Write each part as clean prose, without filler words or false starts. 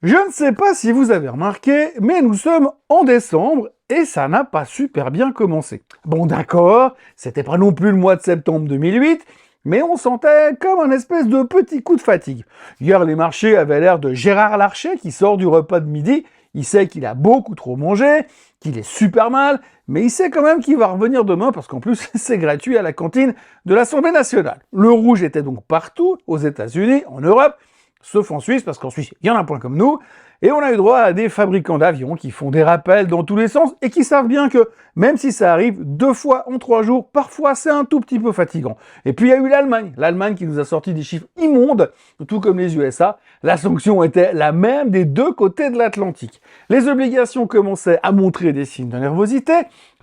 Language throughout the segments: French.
Je ne sais pas si vous avez remarqué, mais nous sommes en décembre et ça n'a pas super bien commencé. Bon d'accord, c'était pas non plus le mois de septembre 2008, mais on sentait comme un espèce de petit coup de fatigue. Hier, les marchés avaient l'air de Gérard Larcher qui sort du repas de midi. Il sait qu'il a beaucoup trop mangé, qu'il est super mal, mais il sait quand même qu'il va revenir demain parce qu'en plus, c'est gratuit à la cantine de l'Assemblée nationale. Le rouge était donc partout, aux États-Unis, en Europe, sauf en Suisse, parce qu'en Suisse, il y en a un point comme nous, et on a eu droit à des fabricants d'avions qui font des rappels dans tous les sens et qui savent bien que, même si ça arrive 2 fois en 3 jours, parfois c'est un tout petit peu fatigant. Et puis il y a eu l'Allemagne qui nous a sorti des chiffres immondes, tout comme les USA. La sanction était la même des 2 côtés de l'Atlantique. Les obligations commençaient à montrer des signes de nervosité,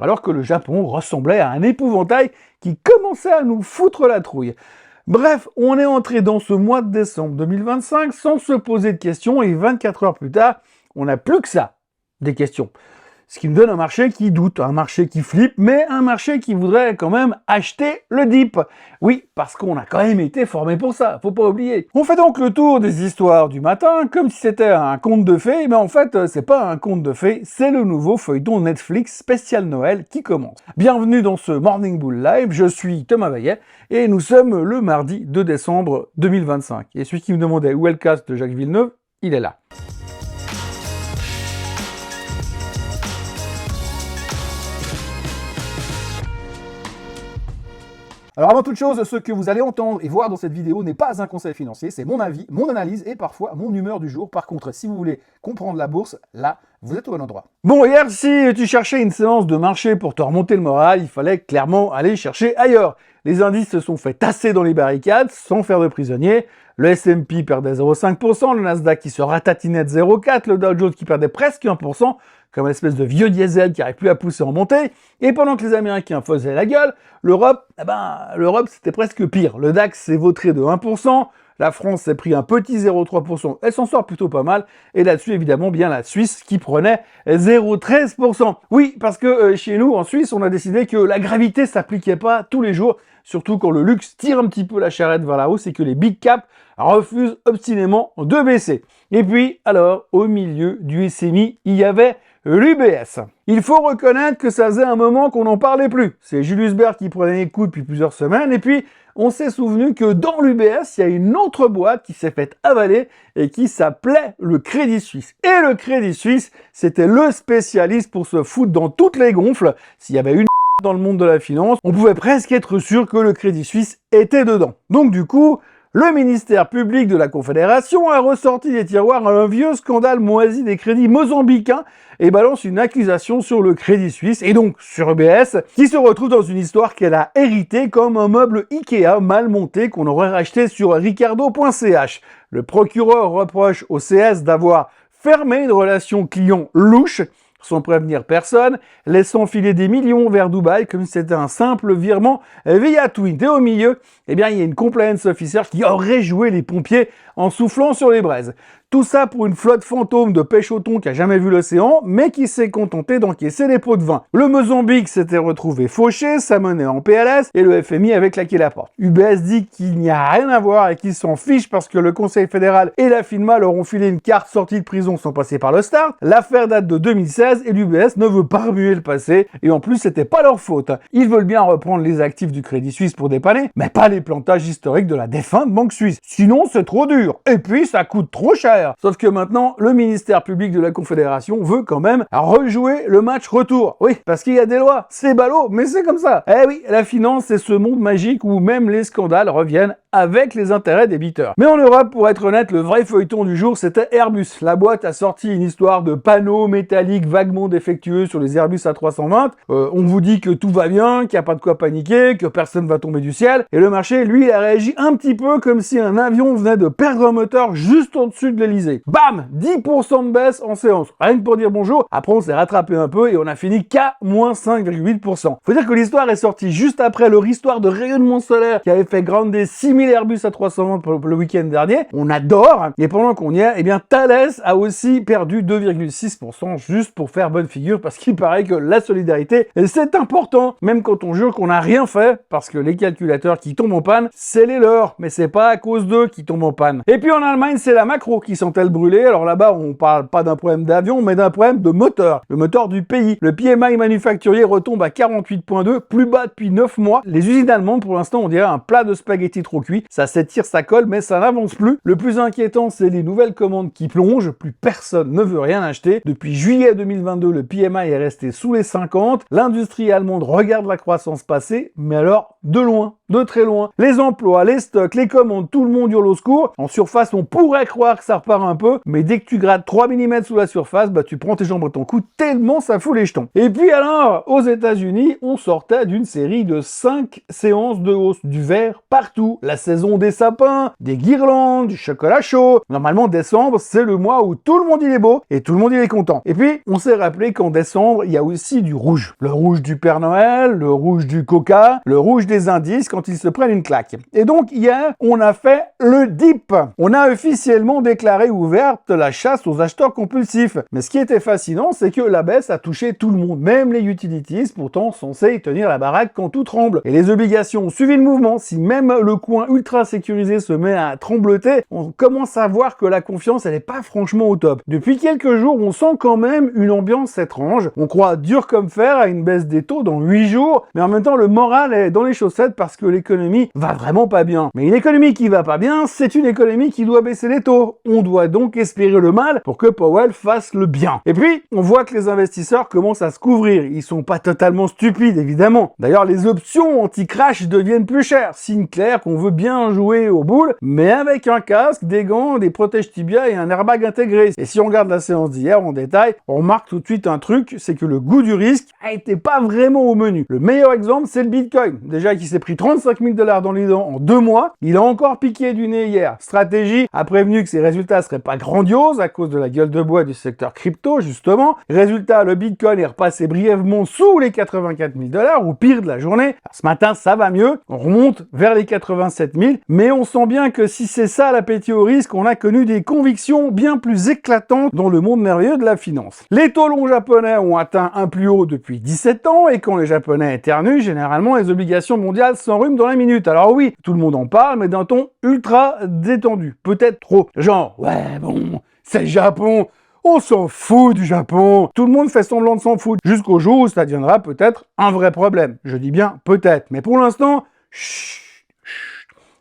alors que le Japon ressemblait à un épouvantail qui commençait à nous foutre la trouille. Bref, on est entré dans ce mois de décembre 2025 sans se poser de questions et 24 heures plus tard, on n'a plus que ça, des questions. Ce qui me donne un marché qui doute, un marché qui flippe, mais un marché qui voudrait quand même acheter le dip. Oui, parce qu'on a quand même été formé pour ça, faut pas oublier. On fait donc le tour des histoires du matin, comme si c'était un conte de fées, mais en fait, c'est pas un conte de fées, c'est le nouveau feuilleton Netflix spécial Noël qui commence. Bienvenue dans ce Morning Bull Live, je suis Thomas Vaillet, et nous sommes le mardi 2 décembre 2025. Et celui qui me demandait où est le casque de Jacques Villeneuve, il est là. Alors avant toute chose, ce que vous allez entendre et voir dans cette vidéo n'est pas un conseil financier, c'est mon avis, mon analyse et parfois mon humeur du jour. Par contre, si vous voulez comprendre la bourse, là, vous êtes au bon endroit. Bon, hier, si tu cherchais une séance de marché pour te remonter le moral, il fallait clairement aller chercher ailleurs. Les indices se sont fait tasser dans les barricades sans faire de prisonniers. Le S&P perdait 0,5%, le Nasdaq qui se ratatinait de 0,4%, le Dow Jones qui perdait presque 1%, comme une espèce de vieux diesel qui n'arrive plus à pousser en montée. Et pendant que les Américains faisaient la gueule, l'Europe, l'Europe c'était presque pire. Le DAX s'est vautré de 1%, la France s'est pris un petit 0,3%, elle s'en sort plutôt pas mal. Et là-dessus, évidemment, bien la Suisse qui prenait 0,13%. Oui, parce que chez nous, en Suisse, on a décidé que la gravité s'appliquait pas tous les jours, surtout quand le luxe tire un petit peu la charrette vers la hausse et que les big caps refusent obstinément de baisser. Et puis, alors, au milieu du SMI, il y avait l'UBS. Il faut reconnaître que ça faisait un moment qu'on n'en parlait plus. C'est Julius Baer qui prenait les coups depuis plusieurs semaines, et puis on s'est souvenu que dans l'UBS, il y a une autre boîte qui s'est faite avaler et qui s'appelait le Crédit Suisse. Et le Crédit Suisse, c'était le spécialiste pour se foutre dans toutes les gonfles. S'il y avait une dans le monde de la finance, on pouvait presque être sûr que le Crédit Suisse était dedans. Donc du coup, le ministère public de la Confédération a ressorti des tiroirs un vieux scandale moisi des crédits mozambicains et balance une accusation sur le Crédit Suisse et donc sur UBS qui se retrouve dans une histoire qu'elle a héritée comme un meuble Ikea mal monté qu'on aurait racheté sur ricardo.ch. Le procureur reproche au CS d'avoir fermé une relation client louche sans prévenir personne, laissant filer des millions vers Dubaï comme si c'était un simple virement via Twint. Et au milieu, eh bien, il y a une compliance officer qui aurait joué les pompiers en soufflant sur les braises. Tout ça pour une flotte fantôme de pêche au thon qui a jamais vu l'océan, mais qui s'est contenté d'encaisser les pots de vin. Le Mozambique s'était retrouvé fauché, sa monnaie en PLS, et le FMI avait claqué la porte. UBS dit qu'il n'y a rien à voir et qu'il s'en fiche parce que le Conseil fédéral et la FINMA leur ont filé une carte sortie de prison sans passer par le start. L'affaire date de 2016 et l'UBS ne veut pas remuer le passé, et en plus c'était pas leur faute. Ils veulent bien reprendre les actifs du Crédit Suisse pour dépanner, mais pas les plantages historiques de la défunte banque suisse. Sinon c'est trop dur, et puis ça coûte trop cher. Sauf que maintenant, le ministère public de la Confédération veut quand même rejouer le match retour. Oui, parce qu'il y a des lois, c'est ballot, mais c'est comme ça. Eh oui, la finance, c'est ce monde magique où même les scandales reviennent avec les intérêts des débiteurs. Mais en Europe, pour être honnête, le vrai feuilleton du jour, c'était Airbus. La boîte a sorti une histoire de panneaux métalliques vaguement défectueux sur les Airbus A320. On vous dit que tout va bien, qu'il n'y a pas de quoi paniquer, que personne va tomber du ciel. Et le marché, lui, il a réagi un petit peu comme si un avion venait de perdre un moteur juste au-dessus de l'Elysée. Bam, 10% de baisse en séance. Rien que pour dire bonjour. Après, on s'est rattrapé un peu et on a fini qu'à moins 5,8%. Faut dire que l'histoire est sortie juste après leur histoire de rayonnement solaire qui avait fait grandir 6 000 000 Airbus A320 pour le week-end dernier. On adore. Et pendant qu'on y est, eh bien, Thales a aussi perdu 2,6% juste pour faire bonne figure parce qu'il paraît que la solidarité, c'est important. Même quand on jure qu'on n'a rien fait parce que les calculateurs qui tombent en panne, c'est les leurs. Mais c'est pas à cause d'eux qui tombent en panne. Et puis en Allemagne, c'est la macro qui sent-elle brûler. Alors là-bas, on parle pas d'un problème d'avion, mais d'un problème de moteur. Le moteur du pays. Le PMI manufacturier retombe à 48,2, plus bas depuis 9 mois. Les usines allemandes, pour l'instant, on dirait un plat de spaghettis trop cuit. Ça s'étire, ça colle, mais ça n'avance plus. Le plus inquiétant, c'est les nouvelles commandes qui plongent. Plus personne ne veut rien acheter. Depuis juillet 2022, le PMI est resté sous les 50. L'industrie allemande regarde la croissance passer, mais alors de loin, de très loin. Les emplois, les stocks, les commandes, tout le monde hurle au secours. En surface, on pourrait croire que ça repart un peu, mais dès que tu grattes 3 mm sous la surface, bah tu prends tes jambes à ton cou tellement ça fout les jetons. Et puis alors, aux États-Unis, on sortait d'une série de 5 séances de hausse du vert partout. La saison des sapins, des guirlandes, du chocolat chaud. Normalement, décembre, c'est le mois où tout le monde il est beau et tout le monde il est content. Et puis, on s'est rappelé qu'en décembre, il y a aussi du rouge. Le rouge du Père Noël, le rouge du Coca, le rouge des indices quand ils se prennent une claque. Et donc, hier, on a fait le dip. On a officiellement déclaré ouverte la chasse aux acheteurs compulsifs. Mais ce qui était fascinant, c'est que la baisse a touché tout le monde, même les utilities, pourtant censés tenir la baraque quand tout tremble. Et les obligations ont suivi le mouvement. Si même le coin ultra sécurisé se met à trembloter, on commence à voir que la confiance, elle est pas franchement au top. Depuis quelques jours, on sent quand même une ambiance étrange. On croit dur comme fer à une baisse des taux dans 8 jours, mais en même temps, le moral est dans les chaussettes parce que l'économie va vraiment pas bien. Mais une économie qui va pas bien, c'est une économie qui doit baisser les taux. On doit donc espérer le mal pour que Powell fasse le bien. Et puis, on voit que les investisseurs commencent à se couvrir. Ils sont pas totalement stupides, évidemment. D'ailleurs, les options anti-crash deviennent plus chères. Signe clair qu'on veut bien jouer aux boules, mais avec un casque, des gants, des protèges tibia et un airbag intégré. Et si on regarde la séance d'hier en détail, on remarque tout de suite un truc, c'est que le goût du risque a été pas vraiment au menu. Le meilleur exemple, c'est le Bitcoin. Déjà qui s'est pris 35 000 $ dans les dents en 2 mois, il a encore piqué du nez hier. Stratégie a prévenu que ses résultats seraient pas grandioses à cause de la gueule de bois du secteur crypto, justement. Résultat, le Bitcoin est repassé brièvement sous les 84 000 $, ou pire de la journée. Alors, ce matin, ça va mieux. On remonte vers les 87 000, mais on sent bien que si c'est ça l'appétit au risque, on a connu des convictions bien plus éclatantes dans le monde merveilleux de la finance. Les taux longs japonais ont atteint un plus haut depuis 17 ans, et quand les Japonais éternuent, généralement les obligations mondiales s'enrhument dans la minute. Alors oui, tout le monde en parle, mais d'un ton ultra détendu. Peut-être trop. Genre, ouais, bon, c'est le Japon. On s'en fout du Japon. Tout le monde fait semblant de s'en foutre. Jusqu'au jour où ça deviendra peut-être un vrai problème. Je dis bien peut-être. Mais pour l'instant,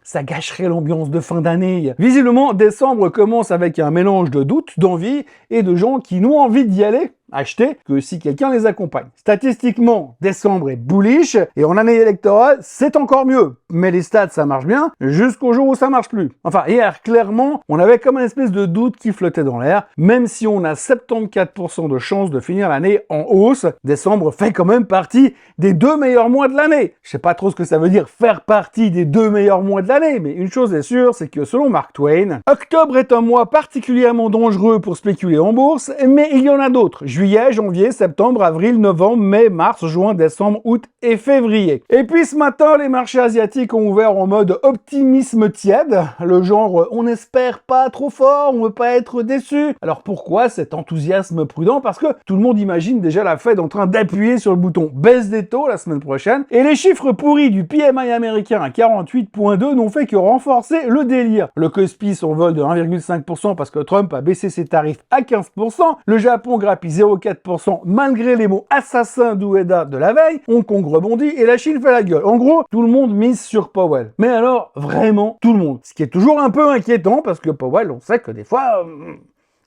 ça gâcherait l'ambiance de fin d'année. Visiblement, décembre commence avec un mélange de doute, d'envie et de gens qui n'ont envie d'y aller acheter que si quelqu'un les accompagne. Statistiquement, décembre est bullish et en année électorale, c'est encore mieux. Mais les stats, ça marche bien jusqu'au jour où ça marche plus. Enfin, hier, clairement, on avait comme une espèce de doute qui flottait dans l'air. Même si on a 74% de chances de finir l'année en hausse, décembre fait quand même partie des 2 meilleurs mois de l'année. Je sais pas trop ce que ça veut dire faire partie des 2 meilleurs mois de l'année, mais une chose est sûre, c'est que selon Mark Twain, octobre est un mois particulièrement dangereux pour spéculer en bourse, mais il y en a d'autres. Juillet, janvier, septembre, avril, novembre, mai, mars, juin, décembre, août et février. Et puis ce matin, les marchés asiatiques ont ouvert en mode optimisme tiède, le genre on espère pas trop fort, on veut pas être déçu. Alors pourquoi cet enthousiasme prudent? Parce que tout le monde imagine déjà la Fed en train d'appuyer sur le bouton baisse des taux la semaine prochaine, et les chiffres pourris du PMI américain à 48,2 n'ont fait que renforcer le délire. Le Kospi s'envole de 1,5% parce que Trump a baissé ses tarifs à 15%, le Japon grappille 0,4% malgré les mots assassins d'Ueda de la veille, Hong Kong rebondit et la Chine fait la gueule. En gros, tout le monde mise sur Powell. Mais alors, vraiment tout le monde. Ce qui est toujours un peu inquiétant parce que Powell, on sait que des fois...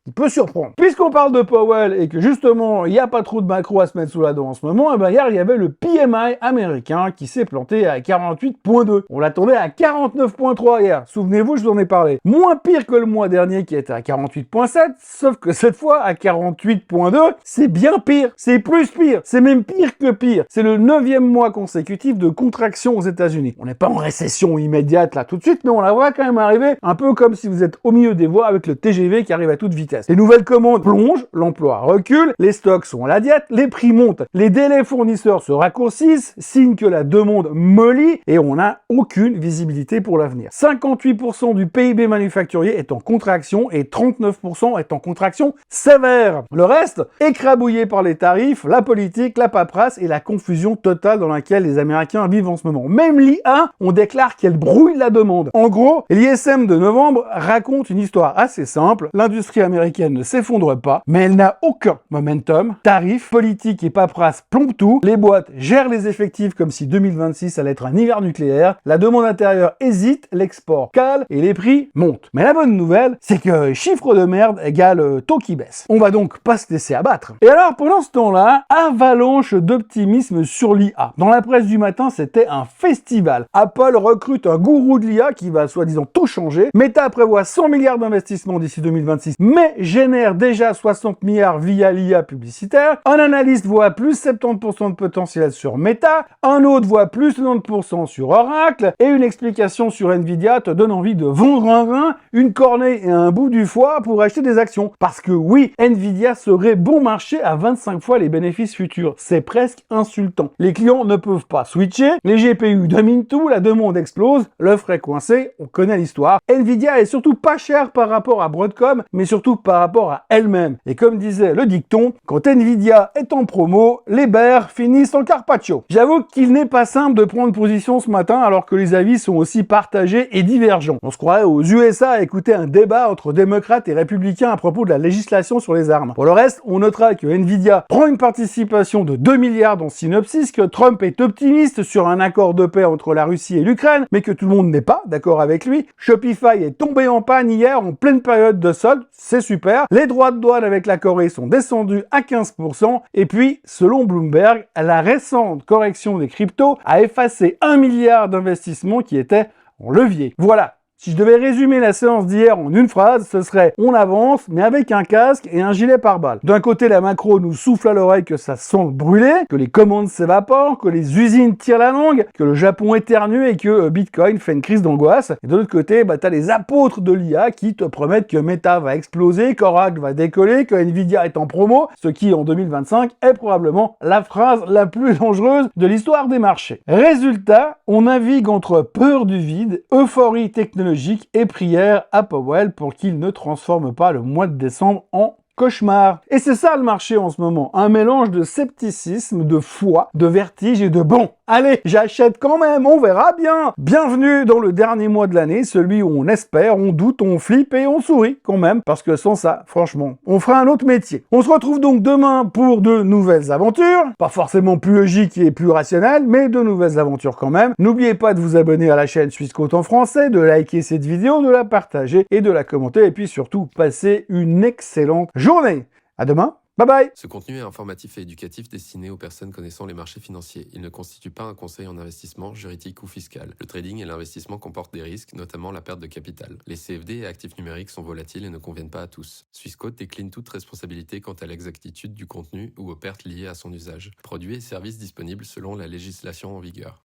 il peut surprendre. Puisqu'on parle de Powell et que justement, il n'y a pas trop de macro à se mettre sous la dent en ce moment, et ben hier, il y avait le PMI américain qui s'est planté à 48,2. On l'attendait à 49,3 hier. Souvenez-vous, je vous en ai parlé. Moins pire que le mois dernier qui était à 48,7, sauf que cette fois, à 48,2, c'est bien pire. C'est plus pire. C'est même pire que pire. C'est le 9e mois consécutif de contraction aux États-Unis. On n'est pas en récession immédiate là tout de suite, mais on la voit quand même arriver un peu comme si vous êtes au milieu des voies avec le TGV qui arrive à toute vitesse. vitesse. Les nouvelles commandes plongent, l'emploi recule, les stocks sont à la diète, les prix montent, les délais fournisseurs se raccourcissent, signe que la demande mollit et on n'a aucune visibilité pour l'avenir. 58% du PIB manufacturier est en contraction et 39% est en contraction sévère. Le reste, écrabouillé par les tarifs, la politique, la paperasse et la confusion totale dans laquelle les Américains vivent en ce moment. Même l'IA, on déclare qu'elle brouille la demande. En gros, l'ISM de novembre raconte une histoire assez simple. L'industrie américaine ne s'effondre pas, mais elle n'a aucun momentum. Tarifs, politique et paperasse plombent tout. Les boîtes gèrent les effectifs comme si 2026 allait être un hiver nucléaire. La demande intérieure hésite, l'export cale et les prix montent. Mais la bonne nouvelle, c'est que chiffre de merde égale taux qui baisse. On va donc pas se laisser abattre. Et alors, pendant ce temps-là, avalanche d'optimisme sur l'IA. Dans la presse du matin, c'était un festival. Apple recrute un gourou de l'IA qui va soi-disant tout changer. Meta prévoit 100 milliards d'investissements d'ici 2026, mais génère déjà 60 milliards via l'IA publicitaire. Un analyste voit plus 70% de potentiel sur Meta, un autre voit plus 90% sur Oracle, et une explication sur Nvidia te donne envie de vendre un rein, une cornée et un bout du foie pour acheter des actions. Parce que oui, Nvidia serait bon marché à 25 fois les bénéfices futurs. C'est presque insultant. Les clients ne peuvent pas switcher, les GPU dominent tout, la demande explose, l'offre est coincée, on connaît l'histoire. Nvidia est surtout pas cher par rapport à Broadcom, mais surtout par rapport à elle-même. Et comme disait le dicton, quand Nvidia est en promo, les bears finissent en carpaccio. J'avoue qu'il n'est pas simple de prendre position ce matin alors que les avis sont aussi partagés et divergents. On se croirait aux USA à écouter un débat entre démocrates et républicains à propos de la législation sur les armes. Pour le reste, on notera que Nvidia prend une participation de 2 milliards dans Synopsys, que Trump est optimiste sur un accord de paix entre la Russie et l'Ukraine, mais que tout le monde n'est pas d'accord avec lui. Shopify est tombé en panne hier en pleine période de solde, c'est super. Les droits de douane avec la Corée sont descendus à 15%, et puis, selon Bloomberg, la récente correction des cryptos a effacé 1 milliard d'investissements qui étaient en levier. Voilà. Si je devais résumer la séance d'hier en une phrase, ce serait « on avance, mais avec un casque et un gilet pare-balles ». D'un côté, la macro nous souffle à l'oreille que ça sent le brûler, que les commandes s'évaporent, que les usines tirent la langue, que le Japon éternue et que Bitcoin fait une crise d'angoisse. Et de l'autre côté, t'as les apôtres de l'IA qui te promettent que Meta va exploser, qu'Oracle va décoller, que Nvidia est en promo, ce qui, en 2025, est probablement la phrase la plus dangereuse de l'histoire des marchés. Résultat, on navigue entre peur du vide, euphorie technologique et prière à Powell pour qu'il ne transforme pas le mois de décembre en cauchemar. Et c'est ça le marché en ce moment, un mélange de scepticisme, de foi, de vertige et de bon. Allez, j'achète quand même, on verra bien. Bienvenue dans le dernier mois de l'année, celui où on espère, on doute, on flippe et on sourit quand même, parce que sans ça, franchement, on fera un autre métier. On se retrouve donc demain pour de nouvelles aventures, pas forcément plus logiques et plus rationnelles, mais de nouvelles aventures quand même. N'oubliez pas de vous abonner à la chaîne Swissquote en français, de liker cette vidéo, de la partager et de la commenter, et puis surtout, passez une excellente journée. À demain. Bye bye. Ce contenu est informatif et éducatif destiné aux personnes connaissant les marchés financiers. Il ne constitue pas un conseil en investissement, juridique ou fiscal. Le trading et l'investissement comportent des risques, notamment la perte de capital. Les CFD et actifs numériques sont volatiles et ne conviennent pas à tous. Swissquote décline toute responsabilité quant à l'exactitude du contenu ou aux pertes liées à son usage. Produits et services disponibles selon la législation en vigueur.